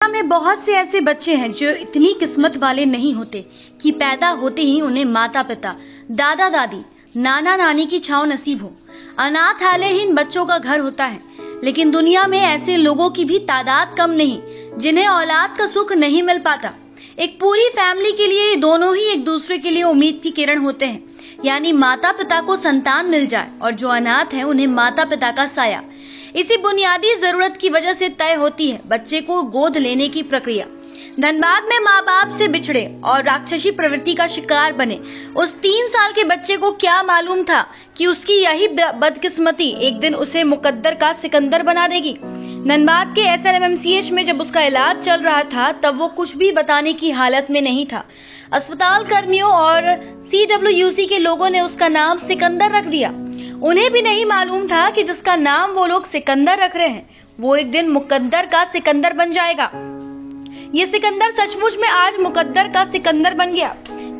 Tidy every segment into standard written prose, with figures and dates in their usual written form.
में बहुत से ऐसे बच्चे हैं जो इतनी किस्मत वाले नहीं होते कि पैदा होते ही उन्हें माता पिता, दादा दादी, नाना नानी की छांव नसीब हो। अनाथालय ही इन बच्चों का घर होता है, लेकिन दुनिया में ऐसे लोगों की भी तादाद कम नहीं जिन्हें औलाद का सुख नहीं मिल पाता। एक पूरी फैमिली के लिए दोनों ही एक दूसरे के लिए उम्मीद की किरण होते हैं, यानी माता पिता को संतान मिल जाए और जो अनाथ है उन्हें माता पिता का साया। इसी बुनियादी जरूरत की वजह से तय होती है बच्चे को गोद लेने की प्रक्रिया। धनबाद में माँ बाप से बिछड़े और राक्षसी प्रवृत्ति का शिकार बने उस 3 साल के बच्चे को क्या मालूम था कि उसकी यही बदकिस्मती एक दिन उसे मुकद्दर का सिकंदर बना देगी। धनबाद के SNMMCH में जब उसका इलाज चल रहा था तब वो कुछ भी बताने की हालत में नहीं था। अस्पताल कर्मियों और CWUC के लोगों ने उसका नाम सिकंदर रख दिया। उन्हें भी नहीं मालूम था कि जिसका नाम वो लोग सिकंदर रख रहे हैं वो एक दिन मुकद्दर का सिकंदर बन जाएगा। ये सिकंदर सचमुच में आज मुकद्दर का सिकंदर बन गया।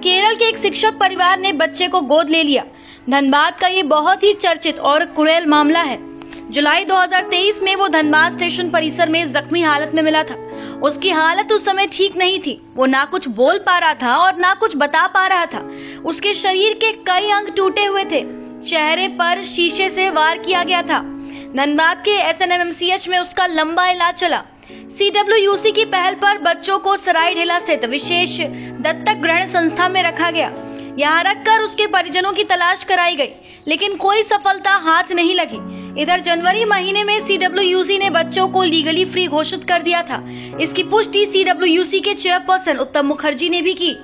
केरल के एक शिक्षक परिवार ने बच्चे को गोद ले लिया। धनबाद का ये बहुत ही चर्चित और क्रूर मामला है। जुलाई 2023 में वो धनबाद स्टेशन परिसर में जख्मी हालत में मिला था। उसकी हालत उस समय ठीक नहीं थी। वो ना कुछ बोल पा रहा था और ना कुछ बता पा रहा था। उसके शरीर के कई अंग टूटे हुए थे। चेहरे पर शीशे से वार किया गया था। धनबाद के SNMMCH में उसका लंबा इलाज चला। CWUC की पहल पर बच्चों को सरायढेला स्थित विशेष दत्तक ग्रहण संस्था में रखा गया। यहाँ रखकर उसके परिजनों की तलाश कराई गई, लेकिन कोई सफलता हाथ नहीं लगी। इधर जनवरी महीने में CWUC ने बच्चों को लीगली फ्री घोषित कर दिया था। इसकी पुष्टि CWUC के चेयरपर्सन उत्तम मुखर्जी ने भी की।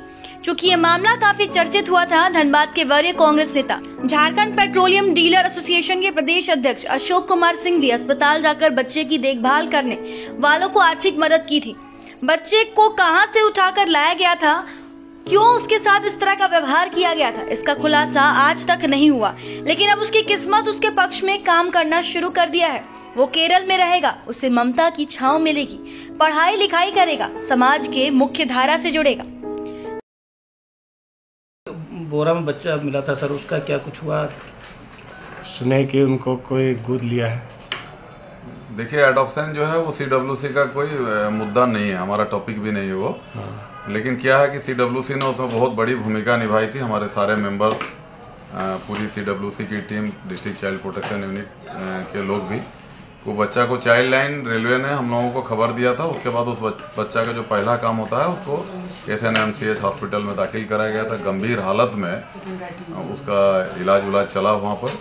चूंकि ये मामला काफी चर्चित हुआ था, धनबाद के वरीय कांग्रेस नेता, झारखंड पेट्रोलियम डीलर एसोसिएशन के प्रदेश अध्यक्ष अशोक कुमार सिंह भी अस्पताल जाकर बच्चे की देखभाल करने वालों को आर्थिक मदद की थी। बच्चे को कहां से उठाकर लाया गया था, क्यों उसके साथ इस तरह का व्यवहार किया गया था, इसका खुलासा आज तक नहीं हुआ। लेकिन अब उसकी किस्मत उसके पक्ष में काम करना शुरू कर दिया है। वो केरल में रहेगा, उसे ममता की छांव मिलेगी, पढ़ाई लिखाई करेगा, समाज के मुख्य धारा से जुड़ेगा। बोरा में बच्चा मिला था सर, उसका क्या कुछ हुआ? सुने कि उनको कोई गोद लिया है। देखिए, एडॉप्शन जो है वो CWC का कोई मुद्दा नहीं है, हमारा टॉपिक भी नहीं है वो। लेकिन क्या है कि CWC ने उसमें बहुत बड़ी भूमिका निभाई थी। हमारे सारे मेंबर्स, पूरी CWC की team, district child protection unit के लोग भी, वो बच्चा को चाइल्ड लाइन रेलवे ने हम लोगों को खबर दिया था। उसके बाद उस बच्चा का जो पहला काम होता है उसको SNMMCH हॉस्पिटल में दाखिल कराया गया था। गंभीर हालत में उसका इलाज उलाज चला वहाँ पर,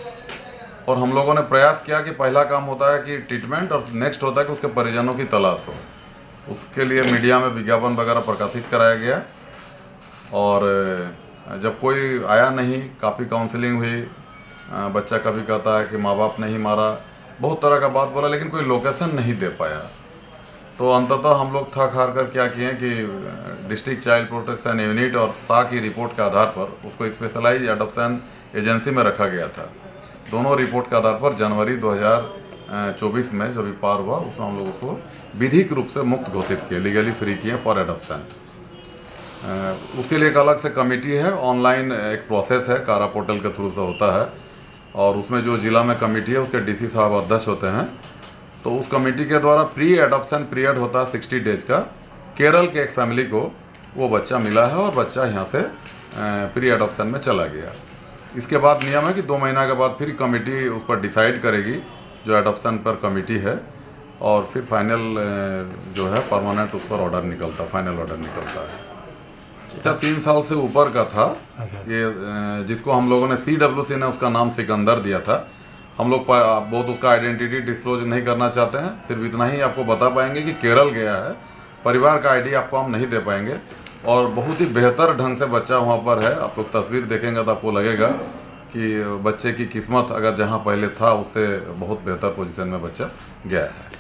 और हम लोगों ने प्रयास किया कि पहला काम होता है कि ट्रीटमेंट, और नेक्स्ट होता है कि उसके परिजनों की तलाश हो। उसके लिए मीडिया में विज्ञापन वगैरह प्रकाशित कराया गया, और जब कोई आया नहीं, काफ़ी काउंसलिंग हुई। बच्चा कभी कहता है कि माँ बाप नहीं मारा, बहुत तरह का बात बोला, लेकिन कोई लोकेशन नहीं दे पाया। तो अंततः हम लोग थक हार कर क्या किए कि डिस्ट्रिक्ट चाइल्ड प्रोटेक्शन यूनिट और SA की रिपोर्ट के आधार पर उसको स्पेशलाइज एडॉप्शन एजेंसी में रखा गया था। दोनों रिपोर्ट के आधार पर जनवरी 2024 में जो भी पार हुआ उसमें हम लोग उसको विधिक रूप से मुक्त घोषित किए, लीगली फ्री किए फॉर एडॉप्शन। उसके लिए एक अलग से कमेटी है, ऑनलाइन एक प्रोसेस है, कारा पोर्टल के थ्रू से होता है, और उसमें जो जिला में कमेटी है उसके DC साहब अध्यक्ष होते हैं। तो उस कमेटी के द्वारा प्री एडॉप्शन पीरियड होता है 60 डेज का। केरल के एक फैमिली को वो बच्चा मिला है और बच्चा यहाँ से प्री एडॉप्शन में चला गया। इसके बाद नियम है कि 2 महीना के बाद फिर कमेटी उस पर डिसाइड करेगी, जो एडॉप्शन पर कमेटी है, और फिर फाइनल जो है परमानेंट उस पर ऑर्डर निकलता, फाइनल ऑर्डर निकलता है। 3 साल से ऊपर का था ये, जिसको हम लोगों ने CWC ने उसका नाम सिकंदर दिया था। हम लोग बहुत उसका आइडेंटिटी डिस्क्लोज नहीं करना चाहते हैं, सिर्फ इतना ही आपको बता पाएंगे कि केरल गया है। परिवार का ID आपको हम नहीं दे पाएंगे, और बहुत ही बेहतर ढंग से बच्चा वहाँ पर है। आप लोग तस्वीर देखेंगे तो आपको लगेगा कि बच्चे की किस्मत अगर जहाँ पहले था उससे बहुत बेहतर पोजीशन में बच्चा गया है।